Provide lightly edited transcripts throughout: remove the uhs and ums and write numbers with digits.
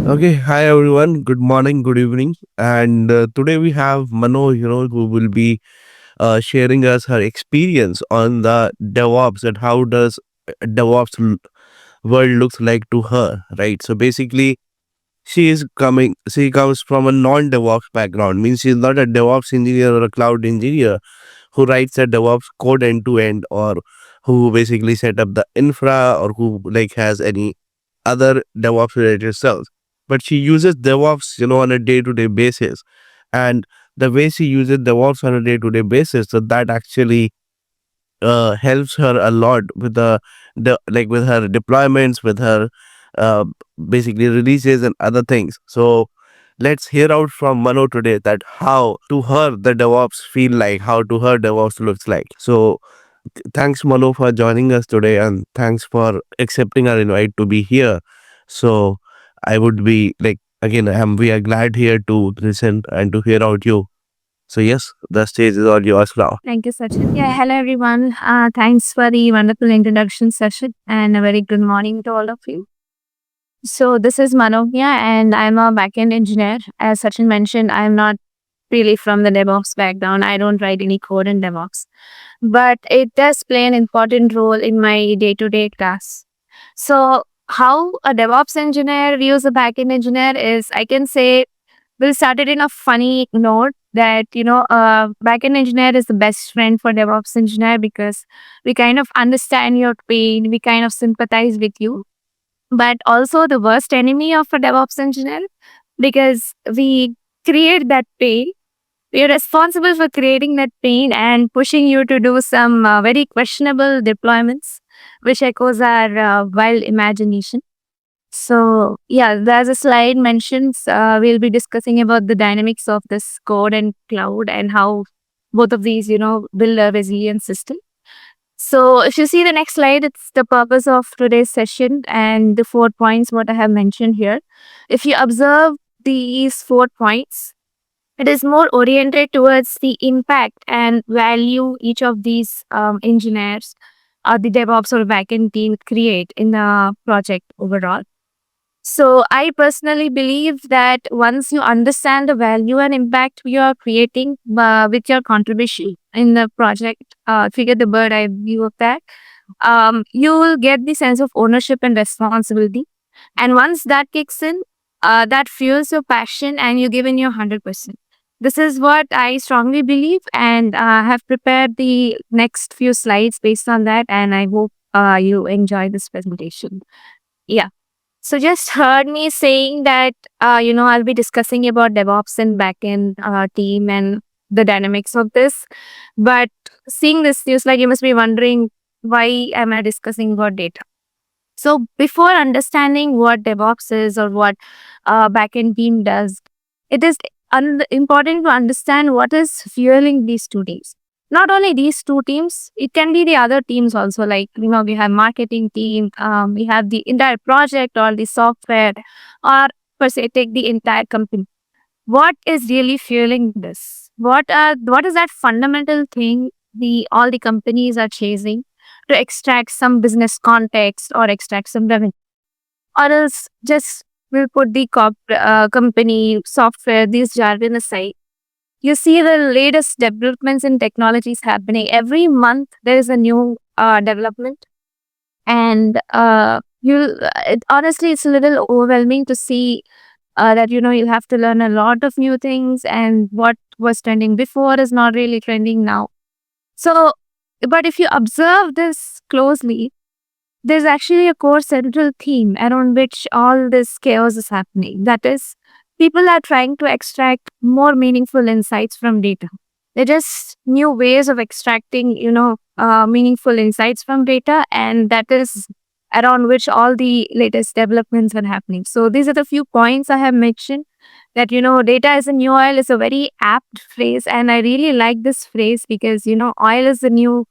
Okay, hi everyone. Good morning, good evening. And today we have Mano, who will be sharing us her experience on the DevOps and how does DevOps world looks like to her, right? So basically, she comes from a non-DevOps background, means she's not a DevOps engineer or a cloud engineer who writes a DevOps code end to end or who basically set up the infra or who like has any other DevOps related stuff. But she uses DevOps, on a day to day basis. And the way she uses DevOps on a day to day basis, so that actually helps her a lot with with her deployments, with her uh, basically releases and other things. So let's hear out from Mano today that how to her the DevOps feel like, how to her DevOps looks like. So thanks Mano for joining us today and thanks for accepting our invite to be here. So I would be like again we are glad here to listen and to hear out you. So yes, the stage is all yours now. Thank you, Sachin. Yeah, hello everyone. Thanks for the wonderful introduction session and a very good morning to all of you. So, this is Manovya and I'm a backend engineer. As Sachin mentioned, I'm not really from the DevOps background. I don't write any code in DevOps, but it does play an important role in my day to day tasks. So, how a DevOps engineer views a backend engineer is I can say we'll start it in a funny note that backend engineer is the best friend for DevOps engineer because we kind of understand your pain, we kind of sympathize with you, but also the worst enemy of a DevOps engineer because we create that pain. We are responsible for creating that pain and pushing you to do some very questionable deployments, which echoes our wild imagination. So, yeah, there's a slide mentions we'll be discussing about the dynamics of this code and cloud and how both of these, build a resilient system. So, if you see the next slide, it's the purpose of today's session and the 4 points what I have mentioned here. If you observe these 4 points, it is more oriented towards the impact and value each of these engineers or the DevOps or backend team create in the project overall. So, I personally believe that once you understand the value and impact you are creating with your contribution in the project, if you get the bird eye view of that, you will get the sense of ownership and responsibility. And once that kicks in, that fuels your passion and you give in your 100%. This is what I strongly believe, and have prepared the next few slides based on that. And I hope you enjoy this presentation. Yeah. So just heard me saying that, I'll be discussing about DevOps and backend team and the dynamics of this. But seeing this news, like you must be wondering, why am I discussing about data? So before understanding what DevOps is or what backend team does, it is important to understand what is fueling these two teams. Not only these two teams, it can be the other teams also. Like we have marketing team, we have the entire project or the software, or per se take the entire company. What is really fueling this? What is that fundamental thing the all the companies are chasing to extract some business context or extract some revenue, or else just we'll put the company software, these jargon aside. You see the latest developments in technologies happening every month. There is a new development, and honestly, it's a little overwhelming to see that you'll have to learn a lot of new things, and what was trending before is not really trending now. So, but if you observe this closely, there's actually a core central theme around which all this chaos is happening. That is, people are trying to extract more meaningful insights from data. They're just new ways of extracting, meaningful insights from data, and that is around which all the latest developments are happening. So these are the few points I have mentioned. That data is a new oil is a very apt phrase, and I really like this phrase because oil is the new,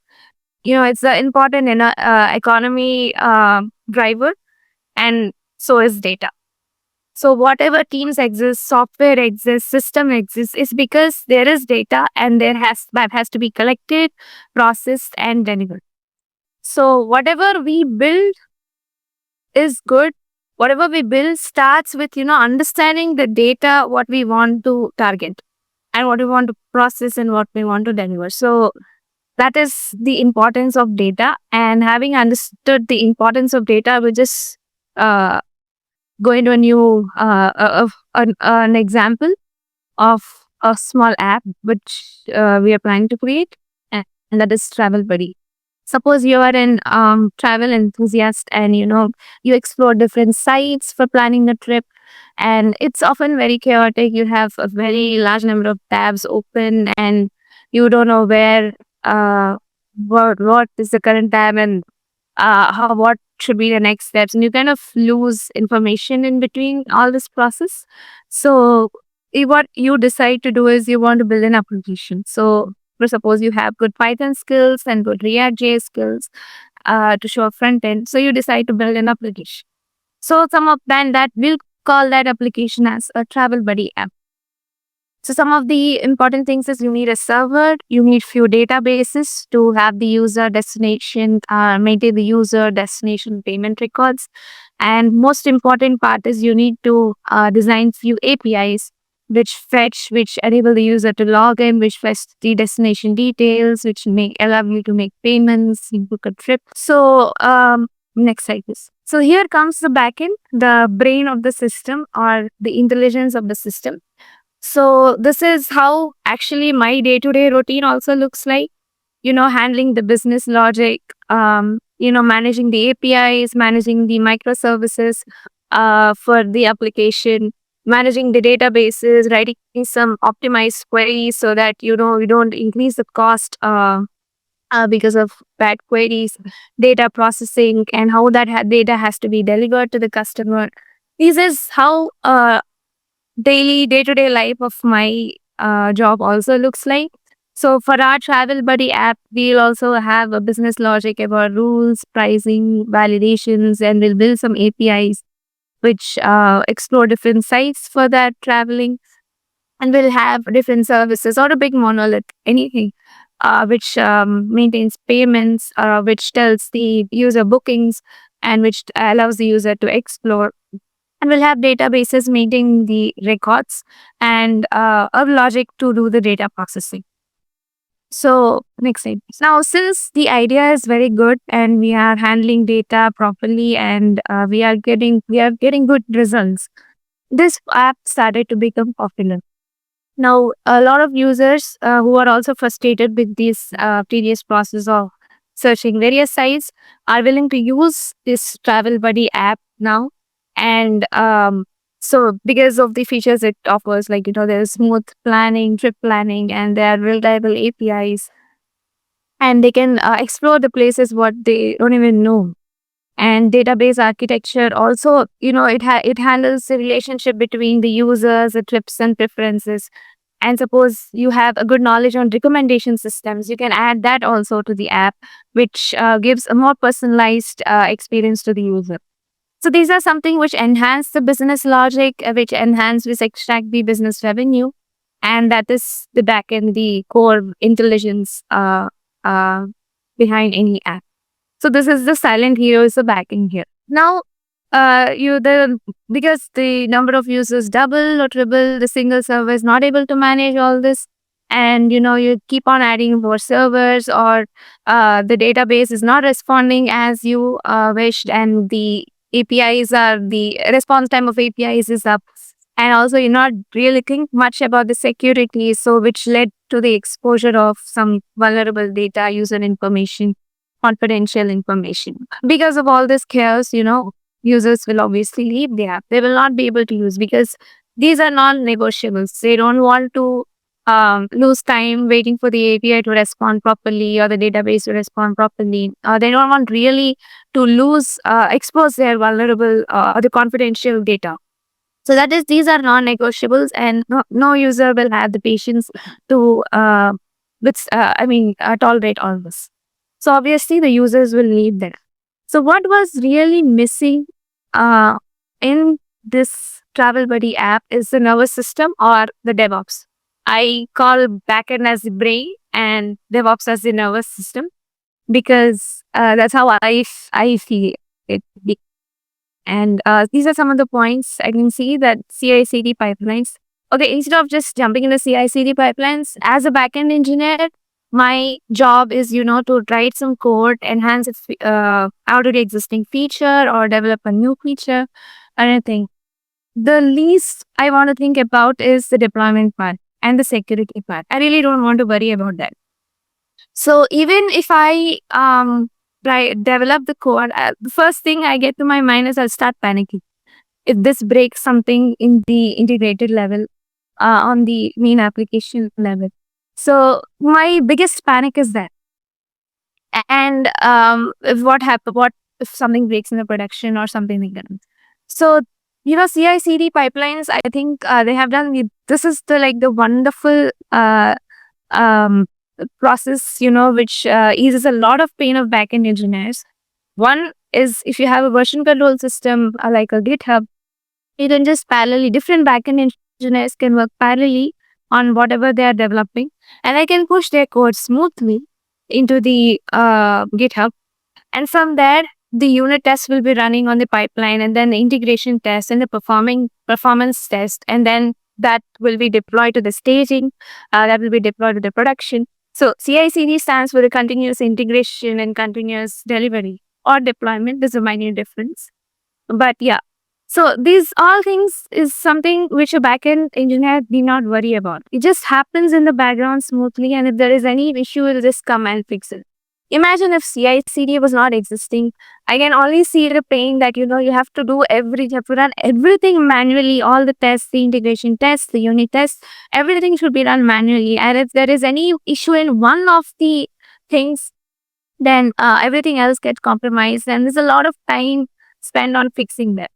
it's an important economy driver, and so is data. So whatever teams exist, software exists, system exists, is because there is data and that has to be collected, processed, and delivered. So whatever we build is good whatever we build starts with, understanding the data, what we want to target and what we want to process and what we want to deliver. So that is the importance of data. And having understood the importance of data, we just uh, go into a new an example of a small app which we are planning to create, and that is Travel Buddy. Suppose you are an travel enthusiast, and you explore different sites for planning a trip, and it's often very chaotic. You have a very large number of tabs open, and you don't know where uh, what is the current tab, and what should be the next steps, and you kind of lose information in between all this process. So what you decide to do is you want to build an application. So for suppose you have good Python skills and good React JS skills to show a front end, so you decide to build an application. So some of that we'll call that application as a Travel Buddy app. So some of the important things is you need a server, you need few databases to have the user maintain the user destination payment records. And most important part is you need to design few APIs which enable the user to log in, which fetch the destination details, which allow you to make payments, you book a trip. So next slide please. So here comes the backend, the brain of the system or the intelligence of the system. So this is how actually my day-to-day routine also looks like. Handling the business logic, managing the APIs, managing the microservices for the application, managing the databases, writing some optimized queries so that you don't increase the cost because of bad queries, data processing, and how that data has to be delivered to the customer. This is how daily day-to-day life of my job also looks like. So for our Travel Buddy app, we'll also have a business logic about rules, pricing, validations, and we'll build some APIs which explore different sites for that traveling. And we'll have different services or a big monolith, anything which maintains payments, which tells the user bookings, and which allows the user to explore. And we'll have databases maintaining the records and a logic to do the data processing. So next slide. Now, since the idea is very good and we are handling data properly and we are getting good results, this app started to become popular. Now, a lot of users who are also frustrated with this tedious process of searching various sites are willing to use this Travel Buddy app now. And so because of the features it offers, like, there's smooth planning, trip planning, and there are reliable APIs, and they can explore the places what they don't even know. And database architecture also, it handles the relationship between the users, the trips and preferences. And suppose you have a good knowledge on recommendation systems, you can add that also to the app, which gives a more personalized experience to the user. So these are something which enhance the business logic, which extract the business revenue, and that is the back end, the core intelligence uh, behind any app. So this is the silent hero is the back end here. Now, because the number of users double or triple, the single server is not able to manage all this, and you keep on adding more servers, or the database is not responding as you wished, and the the response time of APIs is up, and also you're not really think much about the security, so which led to the exposure of some vulnerable data, user information, confidential information. Because of all this chaos, users will obviously leave the app. They will not be able to use, because these are non-negotiables. They don't want to lose time waiting for the API to respond properly or the database to respond properly. They don't want really to expose their vulnerable or the confidential data. So these are non-negotiables, and no user will have the patience to tolerate all this. So obviously the users will leave there. So what was really missing in this Travel Buddy app is the nervous system or the DevOps. I call backend as the brain and DevOps as the nervous system, because that's how I feel it. And these are some of the points I can see that CI/CD pipelines. Okay, instead of just jumping into CI/CD pipelines, as a backend engineer, my job is, to write some code, enhance already existing feature or develop a new feature, anything. The least I want to think about is the deployment part and the security part. I really don't want to worry about that. So even if I develop the code, the first thing I get to my mind is I'll start panicking if this breaks something in the integrated level, on the main application level. So my biggest panic is that. And what if something breaks in the production or something like that. So CI/CD pipelines, I think they have done. This is the wonderful um, process, which eases a lot of pain of backend engineers. One is if you have a version control system like a GitHub, you can just parallelly, different backend engineers can work parallelly on whatever they are developing, and I can push their code smoothly into the GitHub. And from there, the unit test will be running on the pipeline, and then the integration test and the performance test, and then that will be deployed to the staging, that will be deployed to the production. So CI/CD stands for the continuous integration and continuous delivery or deployment. There's a minor difference, but yeah. So these all things is something which a backend engineer need not worry about. It just happens in the background smoothly, and if there is any issue, it'll just come and fix it. Imagine if CI/CD was not existing. I can only see the pain that you have to you have to run everything manually, all the tests, the integration tests, the unit tests, everything should be done manually. And if there is any issue in one of the things, then everything else gets compromised, and there's a lot of time spent on fixing that.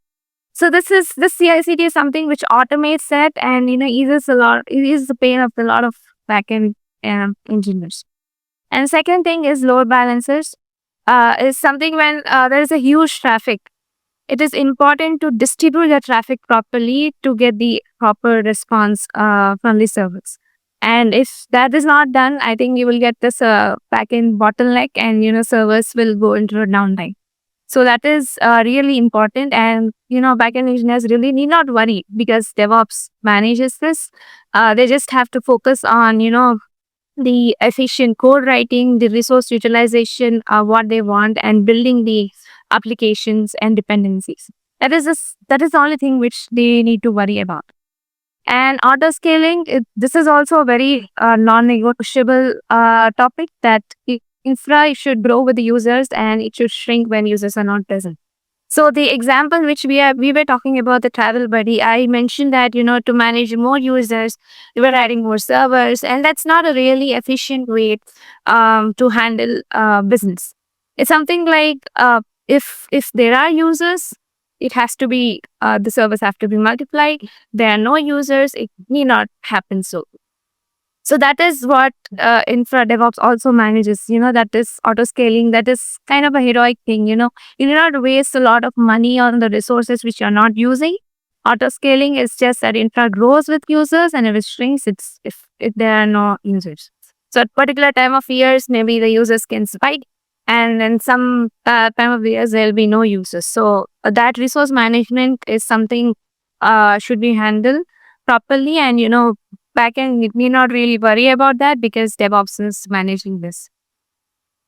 So this CI/CD is something which automates that, and eases the pain of a lot of backend engineers. And second thing is load balancers. Is something when there is a huge traffic. It is important to distribute the traffic properly to get the proper response from the servers. And if that is not done, I think you will get this backend bottleneck, and servers will go into a downtime. So that is really important, and backend engineers really need not worry because DevOps manages this. They just have to focus on the efficient code writing, the resource utilization, what they want, and building the applications and dependencies. That is the only thing which they need to worry about. And auto scaling, this is also a very non-negotiable topic that infra should grow with the users and it should shrink when users are not present. So the example which we were talking about, the Travel Buddy, I mentioned that to manage more users, we were adding more servers, and that's not a really efficient way to handle business. It's something like if there are users, it has to be the servers have to be multiplied. There are no users, it need not happen so. So that is what infra DevOps also manages. That is auto scaling. That is kind of a heroic thing. You do not waste a lot of money on the resources which you're not using. Auto scaling is just that infra grows with users, and if it shrinks, it's if there are no users. So at particular time of years, maybe the users can spike, and then some time of years there'll be no users. So that resource management is something should be handled properly, and backend, you need not really worry about that because DevOps is managing this.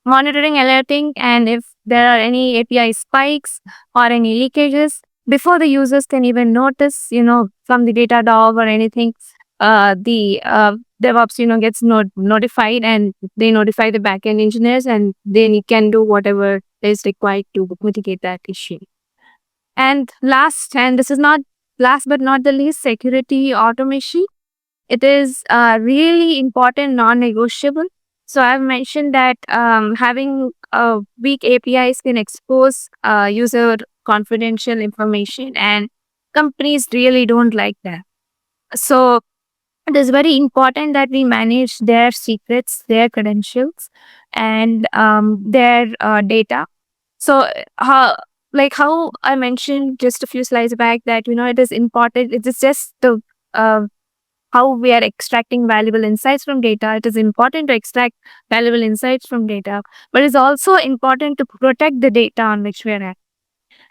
Monitoring, alerting, and if there are any API spikes or any leakages, before the users can even notice, from the Datadog or anything, the DevOps, gets notified, and they notify the backend engineers, and they can do whatever is required to mitigate that issue. And this is not last but not the least, security automation. It is really important, non-negotiable. So I've mentioned that having weak APIs can expose user confidential information, and companies really don't like that. So it is very important that we manage their secrets, their credentials, and their data. So how I mentioned just a few slides back that it is important. It is just the how we are extracting valuable insights from data. It is important to extract valuable insights from data, but it's also important to protect the data on which we are at.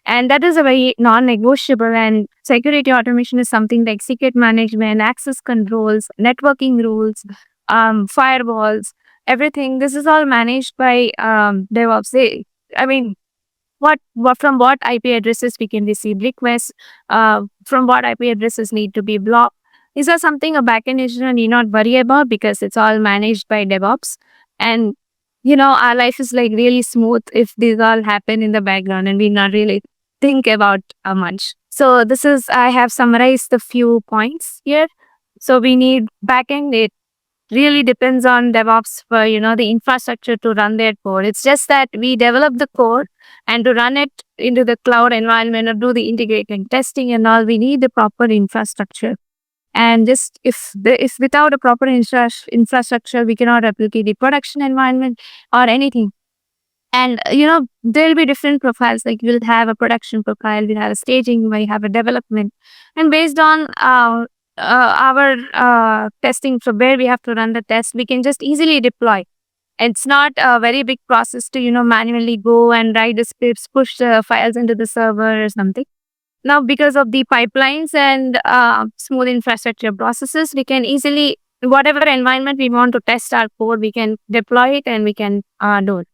And that is a very non-negotiable. And security automation is something like secret management, access controls, networking rules, firewalls, everything. This is all managed by DevOps. I mean, what from what IP addresses we can receive requests, from what IP addresses need to be blocked. These are something a backend engineer need not worry about because it's all managed by DevOps. And our life is like really smooth if these all happen in the background and we not really think about much. So this is I have summarized the few points here. So we need backend. It really depends on DevOps for the infrastructure to run their code. It's just that we develop the code and to run it into the cloud environment or do the integrating testing and all, we need the proper infrastructure. And just if without a proper infrastructure, we cannot replicate the production environment or anything. And there'll be different profiles. Like we'll have a production profile, we'll have a staging, we have a development, and based on our testing, so where we have to run the test, we can just easily deploy. It's not a very big process to manually go and write the scripts, push the files into the server or something. Now, because of the pipelines and smooth infrastructure processes, we can easily, whatever environment we want to test our code, we can deploy it and we can do it.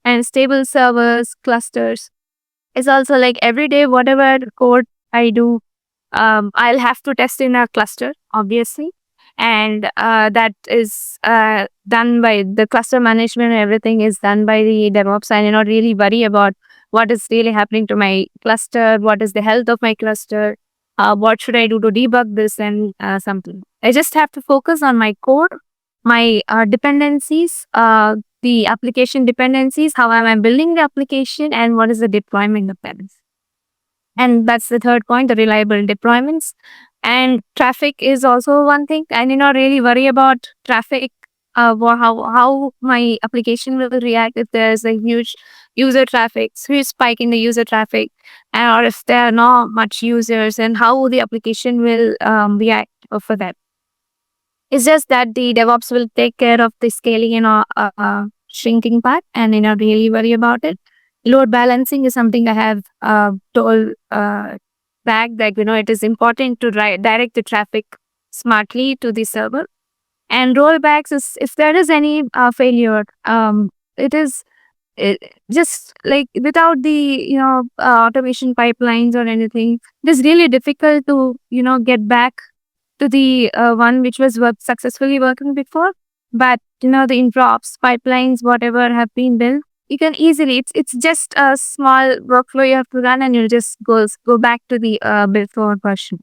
And stable servers, clusters. It's also like every day, whatever code I do, I'll have to test in a cluster, obviously. And that is done by the cluster management. Everything is done by the DevOps. I do not really worry about what is really happening to my cluster, what is the health of my cluster, what should I do to debug this and something. I just have to focus on my code, my dependencies, the application dependencies, how am I building the application, and what is the deployment of that. And that's the third point, the reliable deployments. And traffic is also one thing. I need not really worry about traffic, how my application will react if there's a huge user traffic, huge spike in the user traffic, or if there are not much users, and how the application will react for that. It's just that the DevOps will take care of the scaling and shrinking part, and not really worry about it. Load balancing is something I have told back that it is important to direct the traffic smartly to the server. And rollbacks is if there is any failure, it is just like without the automation pipelines or anything, it is really difficult to get back to the one which was successfully working before. But the interops pipelines, whatever have been built, you can easily, it's just a small workflow you have to run and you'll just go back to the before version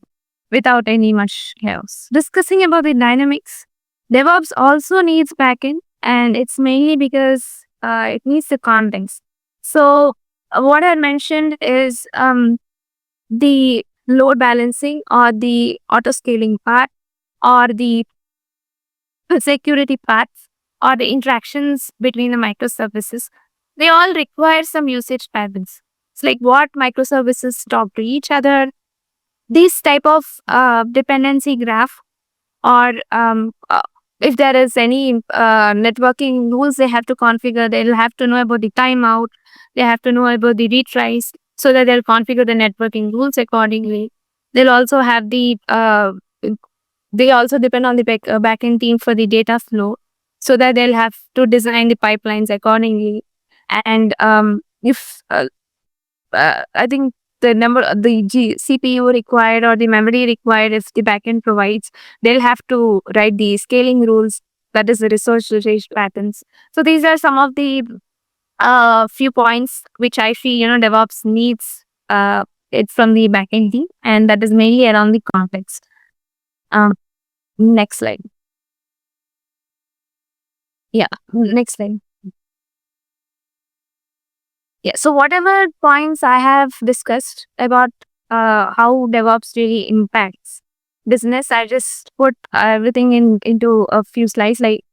without any much chaos. Discussing about the dynamics, DevOps also needs backend, and it's mainly because it needs the context. So what I mentioned is the load balancing or the auto scaling part or the security parts or the interactions between the microservices. They all require some usage patterns. It's like what microservices talk to each other. This type of dependency graph, or if there is any networking rules they have to configure, they'll have to know about the timeout. They have to know about the retries so that they'll configure the networking rules accordingly. They'll also have the they also depend on the backend team for the data flow, so that they'll have to design the pipelines accordingly. And if I think the CPU required or the memory required, if the backend provides, they'll have to write the scaling rules, that is the resource usage patterns. So these are some of the few points which I feel DevOps needs it from the backend team, and that is mainly around the context. Next slide. Yeah, next slide. Yeah, so whatever points I have discussed about how DevOps really impacts business, I just put everything into a few slides. Like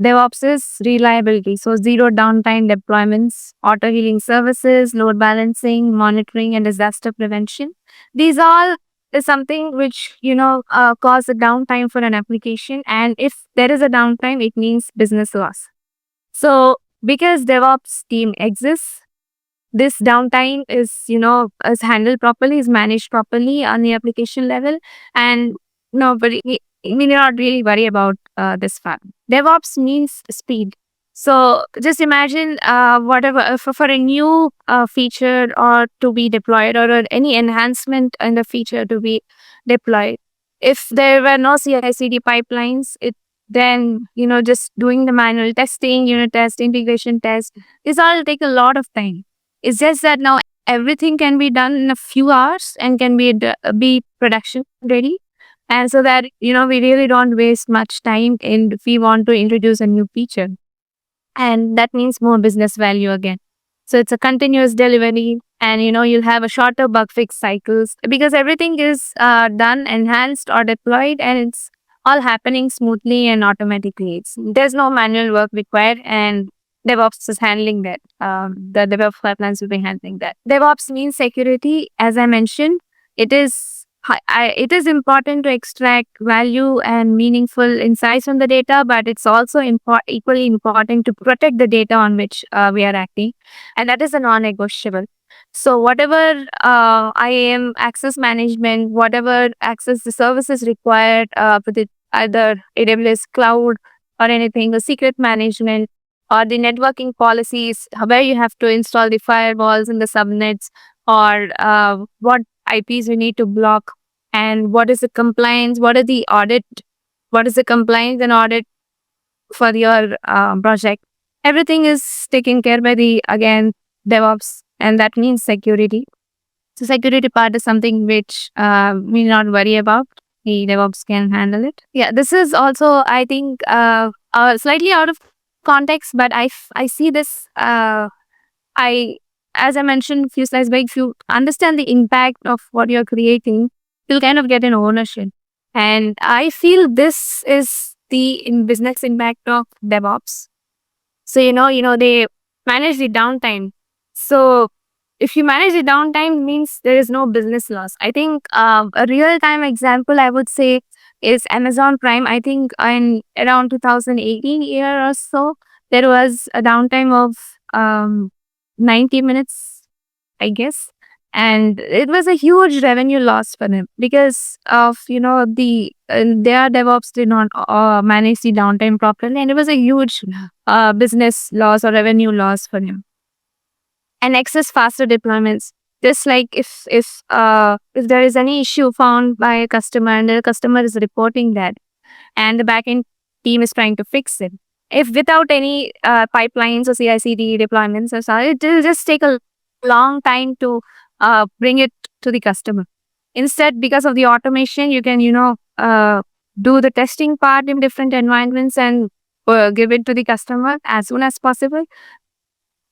DevOps is reliability, so zero downtime deployments, auto healing services, load balancing, monitoring, and disaster prevention. These all is something which cause a downtime for an application, and if there is a downtime, it means business loss. So because DevOps team exists, this downtime is handled properly, is managed properly on the application level, and nobody we need not really worry about this fact. DevOps means speed. So just imagine whatever for a new feature or to be deployed, or any enhancement in the feature to be deployed. If there were no CI/CD pipelines, then just doing the manual testing, unit test, integration test, this all take a lot of time. It's just that now everything can be done in a few hours and can be production ready, and so that we really don't waste much time if we want to introduce a new feature, and that means more business value again. So it's a continuous delivery, and you'll have a shorter bug fix cycles because everything is done, enhanced, or deployed, and it's all happening smoothly and automatically. There's no manual work required, and DevOps is handling that. The DevOps pipelines will be handling that. DevOps means security, as I mentioned. It is it is important to extract value and meaningful insights from the data, but it's also equally important to protect the data on which we are acting, and that is a non-negotiable. So whatever IAM access management, whatever access the services required for the either AWS cloud or anything, the secret management or the networking policies, where you have to install the firewalls and the subnets, or what IPs you need to block, and what is the compliance, what is the compliance and audit for your project. Everything is taken care by the, again, DevOps, and that means security. So security part is something which we not worry about. The DevOps can handle it. Yeah, this is also, I think, slightly out of context, but I see this. As I mentioned a few slides back, if you understand the impact of what you're creating, you'll kind of get an ownership. And I feel this is the business impact of DevOps. So they manage the downtime. So if you manage the downtime, means there is no business loss. I think a real time example I would say is Amazon Prime. I think in around 2018 year or so, there was a downtime of 90 minutes, I guess. And it was a huge revenue loss for them because of, their DevOps did not manage the downtime properly. And it was a huge business loss or revenue loss for them. And access faster deployments. Just like if there is any issue found by a customer and the customer is reporting that, and the backend team is trying to fix it, if without any pipelines or CI/CD deployments or so, it will just take a long time to bring it to the customer. Instead, because of the automation, you can do the testing part in different environments and give it to the customer as soon as possible,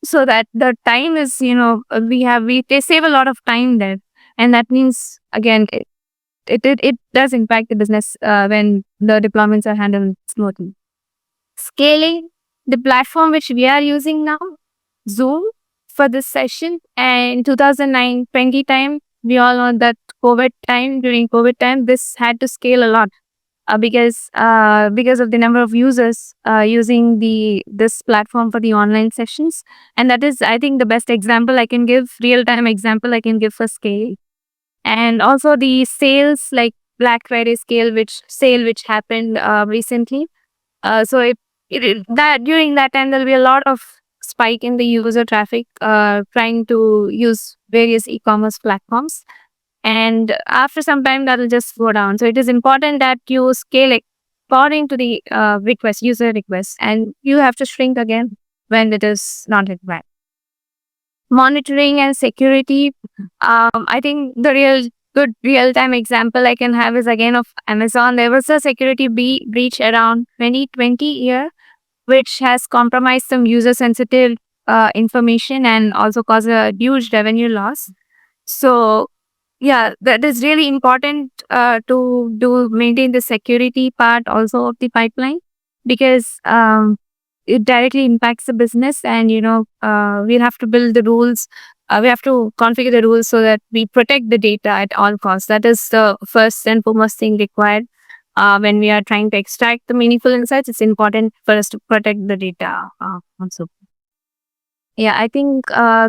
so that the time is they save a lot of time there, and that means again it does impact the business when the deployments are handled smoothly. Scaling the platform which we are using now, Zoom, for this session, and in 2020 time, we all know that during COVID time, this had to scale a lot because of the number of users using this platform for the online sessions. And that is, I think, the best example I can give, real-time example I can give for scale. And also the sales, like Black Friday sale which happened recently. So that during that time, there'll be a lot of spike in the user traffic trying to use various e-commerce platforms. And after some time, that'll just go down. So it is important that you scale it according to the user request, and you have to shrink again when it is not required. Monitoring and security. I think the real-time example I can have is again of Amazon. There was a security breach around 2020 year, which has compromised some user-sensitive information and also caused a huge revenue loss. So yeah, that is really important to maintain the security part also of the pipeline, because it directly impacts the business, and we'll have to build the rules. We have to configure the rules so that we protect the data at all costs. That is the first and foremost thing required. When we are trying to extract the meaningful insights, it's important for us to protect the data also. Yeah, I think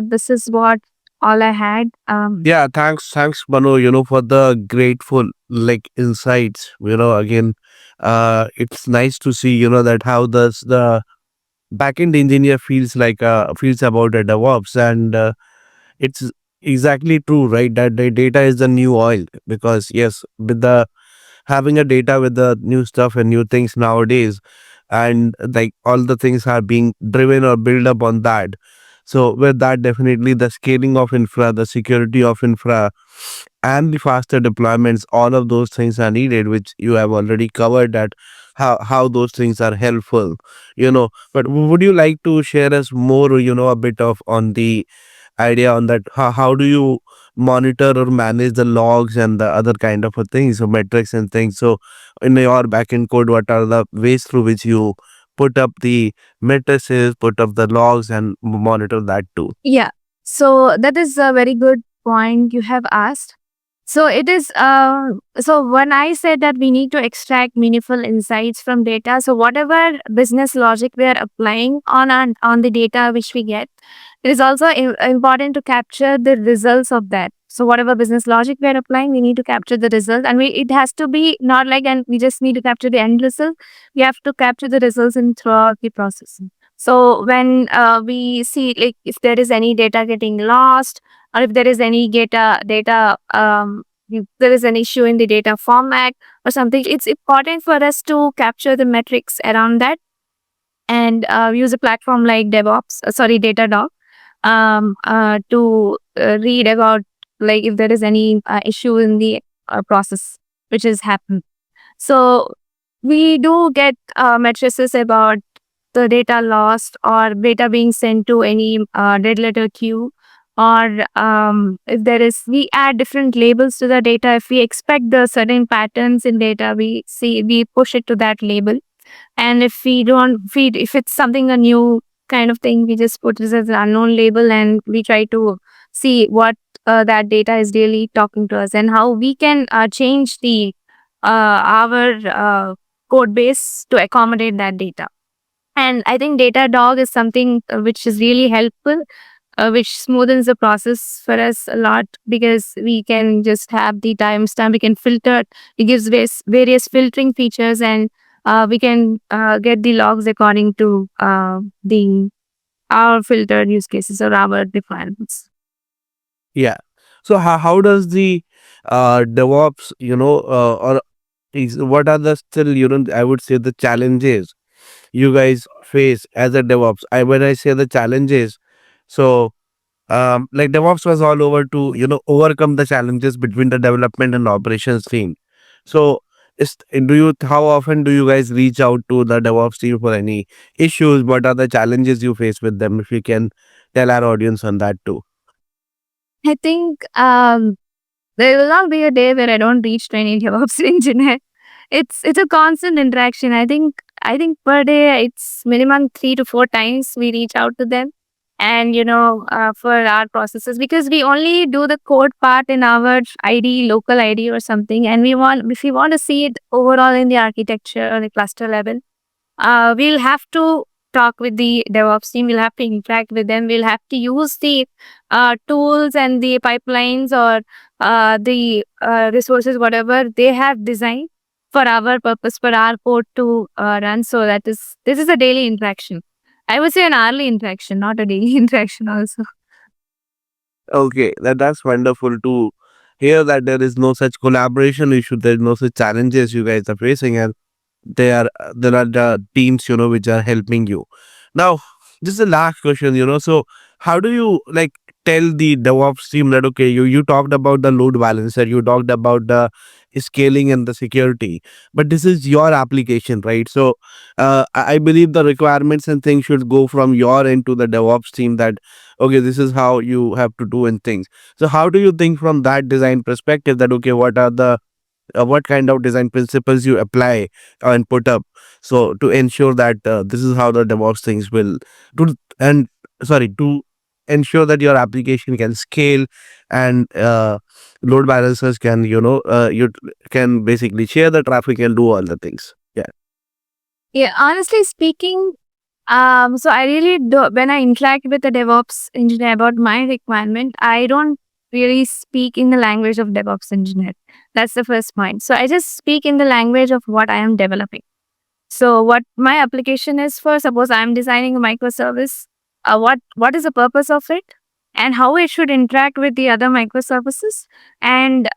this is what all I had. Yeah, thanks, Manu, for the grateful like insights. Again, it's nice to see, that how does the backend engineer feels about a DevOps, and it's exactly true, right? That the data is the new oil, because yes, with the having a data with the new stuff and new things nowadays, and like all the things are being driven or built up on that. So with that, definitely the scaling of infra, the security of infra, and the faster deployments, all of those things are needed, which you have already covered, that how those things are helpful. But would you like to share us more, a bit of on the idea on that, how do you monitor or manage the logs and the other kind of a things, so metrics and things? So in your backend code, what are the ways through which you put up the matrices, put up the logs, and monitor that too? Yeah. So that is a very good point you have asked. So it is so when I said that we need to extract meaningful insights from data, so whatever business logic we are applying on the data which we get, it is also important to capture the results of that. So whatever business logic we are applying, we need to capture the result, and it has to be not like, and we just need to capture the end result. We have to capture the results in throughout the process. So when we see, like, if there is any data getting lost, or if there is any if there is an issue in the data format or something, it's important for us to capture the metrics around that, and use a platform like Datadog, to read about, like, if there is any issue in the process which has happened. So we do get matrices about the data lost or data being sent to any dead letter queue, or if there is, we add different labels to the data. If we expect the certain patterns in data, we push it to that label. And if we don't feed, if it's something a new kind of thing, we just put this as an unknown label, and we try to see what that data is really talking to us, and how we can change the our code base to accommodate that data. And I think Datadog is something which is really helpful, which smoothens the process for us a lot, because we can just have the timestamp, we can filter, it gives various filtering features, and we can get the logs according to the our filtered use cases or our requirements. Yeah. So how does the DevOps, or is what are the still, I would say, the challenges you guys face as a DevOps? When I say the challenges, so like DevOps was all over to overcome the challenges between the development and operations team. So how often do you guys reach out to the DevOps team for any issues? What are the challenges you face with them? If you can tell our audience on that too. I think there will not be a day where I don't reach to any DevOps engineer. It's a constant interaction. I think per day it's minimum 3 to 4 times we reach out to them, and for our processes, because we only do the code part in our ID, local ID or something, and if we want to see it overall in the architecture or the cluster level, we'll have to talk with the DevOps team. We'll have to interact with them. We'll have to use the tools and the pipelines, or the resources, whatever they have designed for our purpose, for our code to run. So this is a daily interaction. I would say an hourly interaction, not a daily interaction also. Okay, that's wonderful to hear that there is no such collaboration issue, there's no such challenges you guys are facing, and there are the teams which are helping you. Now, just the last question, so how do you like tell the DevOps team that, okay, you talked about the load balancer, you talked about the scaling and the security, but this is your application, right? So I believe the requirements and things should go from your end to the DevOps team, that okay, this is how you have to do and things. So how do you think from that design perspective, that okay, what kind of design principles you apply and put up, so to ensure that this is how the DevOps things will do, and sorry, to ensure that your application can scale, and load balancers can you can basically share the traffic and do all the things. Yeah. Yeah, honestly speaking, So I really do, when I interact with the DevOps engineer about my requirement, I don't really speak in the language of DevOps engineer. That's the first point. So I just speak in the language of what I am developing. So what my application is for, suppose I'm designing a microservice, what is the purpose of it and how it should interact with the other microservices, and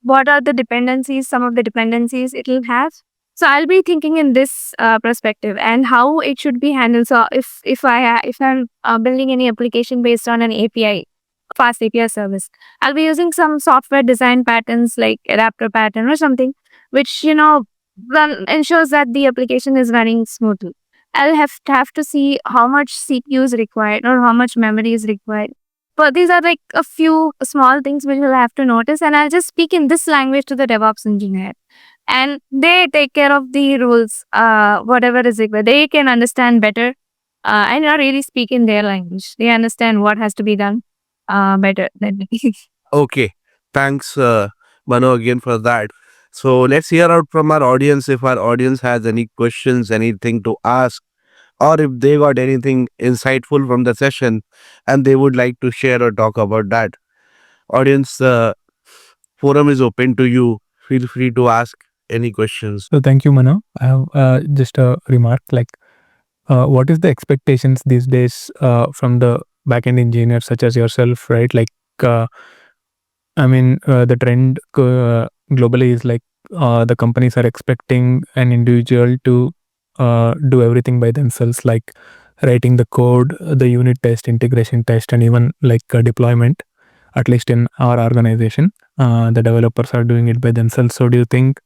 what are the dependencies, some of the dependencies it will have. So I'll be thinking in this perspective and how it should be handled. So if I'm building any application based on an API, fast API service, I'll be using some software design patterns like adapter pattern or something, which ensures that the application is running smoothly. I'll have to see how much CPU is required or how much memory is required. But these are like a few small things which we'll have to notice, and I'll just speak in this language to the DevOps engineer, and they take care of the rules, whatever is required. They can understand better, and not really speak in their language. They understand what has to be done better than me. Okay, thanks, Mano, again for that. So let's hear out from our audience if our audience has any questions, anything to ask, or if they got anything insightful from the session and they would like to share or talk about that. Audience, forum is open to you. Feel free to ask any questions. So thank you, Mano. I have just a remark. Like, what is the expectations these days from the backend engineers such as yourself, right? Like, the trend globally is like the companies are expecting an individual to do everything by themselves, like writing the code, the unit test, integration test, and even like deployment. At least in our organization, the developers are doing it by themselves. So, do you think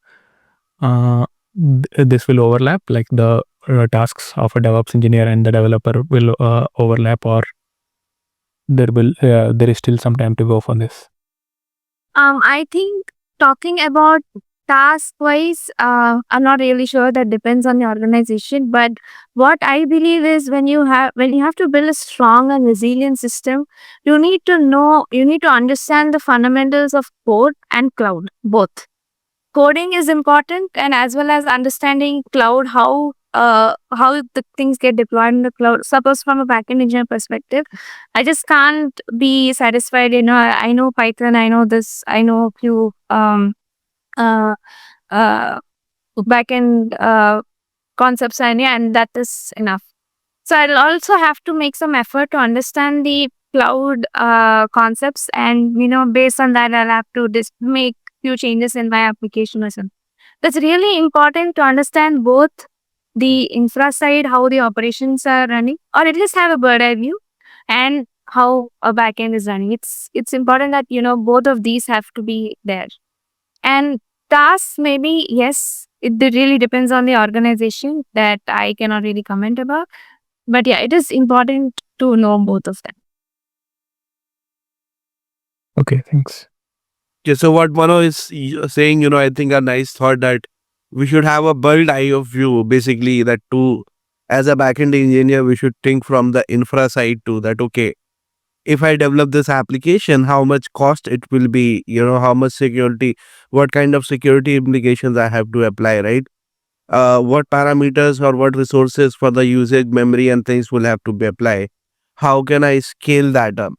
this will overlap, like the tasks of a DevOps engineer and the developer will overlap, or there is still some time to go for this? I think talking about task wise, I'm not really sure. That depends on the organization. But what I believe is when you have to build a strong and resilient system, you need to understand the fundamentals of code and cloud both. Coding is important, and as well as understanding cloud, how the things get deployed in the cloud. Suppose from a backend engineer perspective, I just can't be satisfied. I know Python, I know this, I know a few uh, uh, backend concepts, and that is enough. So I'll also have to make some effort to understand the cloud concepts, and based on that, I'll have to make few changes in my application or something. That's really important to understand both the infra side, how the operations are running, or at least have a bird eye view, and how a backend is running. It's important that both of these have to be there. And tasks, maybe yes, it really depends on the organization, that I cannot really comment about. But yeah, it is important to know both of them. Okay, thanks. Okay, so what Mano is saying, I think a nice thought that we should have a bird eye of view, basically, that too, as a backend engineer, we should think from the infra side too, that okay, if I develop this application, how much cost it will be, how much security, what kind of security implications I have to apply, right? What parameters or what resources for the usage, memory, and things will have to be applied. How can I scale that up?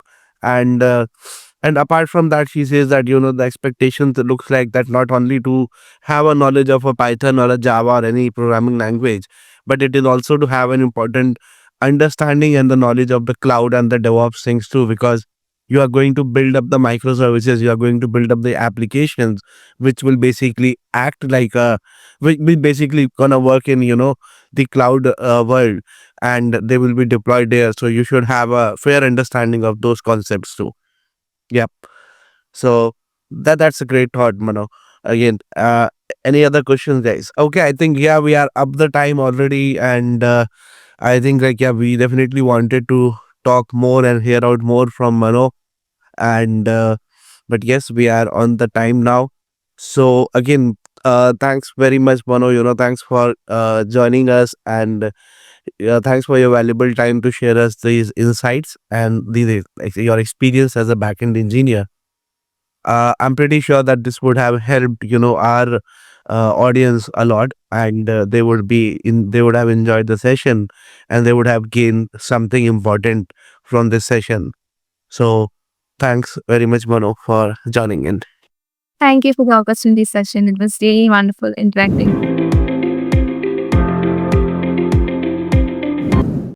And apart from that, she says that the expectations looks like that not only to have a knowledge of a Python or a Java or any programming language, but it is also to have an important understanding and the knowledge of the cloud and the DevOps things too, because you are going to build up the microservices, you are going to build up the applications, which will basically act like a, which will basically gonna work in the cloud world, and they will be deployed there. So you should have a fair understanding of those concepts too. Yep. So that's a great thought, Mano. Again, any other questions, guys? Okay, I think yeah, we are up the time already, and I think like yeah, we definitely wanted to talk more and hear out more from Mano, and but yes, we are on the time now. So again, thanks very much, Mano. Thanks for joining us, and thanks for your valuable time to share us these insights and your experience as a backend engineer. I'm pretty sure that this would have helped our audience a lot, and they would have enjoyed the session, and they would have gained something important from this session. So thanks very much, Mano, for joining in. Thank you for the opportunity session. It was really wonderful interacting.